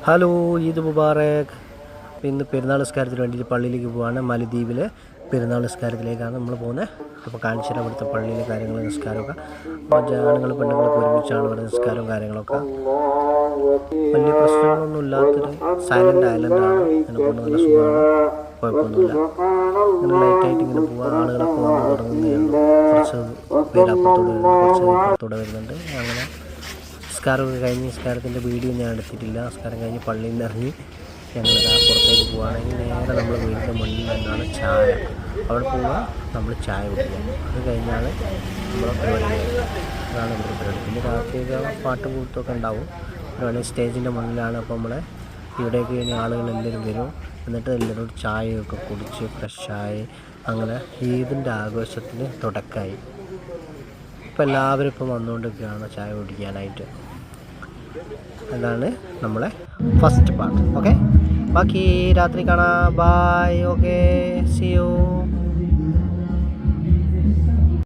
Hello, Eid Mubarak. ഇന്ന് പെരുന്നാൾ നിസ്കാരത്തിന് വേണ്ടിയിട്ട് പള്ളിയിലേക്ക് പോവാണ്. മാലദ്വീപിലെ പെരുന്നാൾ നിസ്കാരത്തിലേക്കാണ് നമ്മൾ പോകുന്നത്. അപ്പോൾ കാണിച്ചിട്ട് ഇവിടുത്തെ പള്ളിയിലെ കാര്യങ്ങൾ നിസ്കാരമൊക്കെ ആണുങ്ങൾ പെണ്ണുങ്ങളൊക്കെ ഒരുമിച്ചാണ് ഇവിടെ നിസ്കാരവും കാര്യങ്ങളൊക്കെ. വലിയ പ്രശ്നങ്ങളൊന്നും ഇല്ലാത്തൊരു സൈലൻ്റ് ഐലൻഡാണ്. അങ്ങനെ കൊണ്ട് നല്ല സുഖമാണ്, കുഴപ്പമൊന്നുമില്ല. ഇങ്ങനെ ലൈറ്റായിട്ട് ഇങ്ങനെ പോകാൻ ആളുകളൊക്കെ വന്ന് തുടങ്ങുന്നേ ഉള്ളൂ. കുറച്ച് പേരപ്പുറത്തൂടെ വരുന്നുണ്ട്. അങ്ങനെ നിസ്കാരമൊക്കെ കഴിഞ്ഞ്, നിസ്കാരത്തിൻ്റെ വീഡിയോ ഞാൻ എടുത്തിട്ടില്ല. നിസ്കാരം കഴിഞ്ഞ് പള്ളിയിൽ നിന്ന് ഇറങ്ങി ഞങ്ങൾ പുറത്തേക്ക് പോവുകയാണെങ്കിൽ നേരെ നമ്മൾ വീടിൻ്റെ മുന്നിൽ നിന്നാണ് ചായ. അവിടെ പോവുക, നമ്മൾ ചായ കുടിക്കുക. അത് കഴിഞ്ഞാൽ നമ്മളെ പരിപാടി. അതാണ് നമ്മുടെ പരിപാടി. പിന്നെ രാത്രിയൊക്കെ പാട്ടും കൂത്തൊക്കെ ഉണ്ടാവും. പരിപാടി സ്റ്റേജിൻ്റെ മുന്നിലാണ്. അപ്പോൾ നമ്മളെ ഇവിടേക്ക് ഇനി ആളുകളെല്ലാവരും വരും. എന്നിട്ട് എല്ലാവരും ചായയൊക്കെ കുടിച്ച് ഫ്രഷായി അങ്ങനെ ഈദിൻ്റെ ആഘോഷത്തിന് തുടക്കമായി. ഇപ്പോൾ എല്ലാവരും ഇപ്പം വന്നുകൊണ്ടിരിക്കുകയാണ് ചായ കുടിക്കാനായിട്ട്. അതാണ് നമ്മളെ ഫസ്റ്റ് പാർട്ട്. ഓക്കെ, ബാക്കി രാത്രി കാണാം. ബായ്. Okay, see U.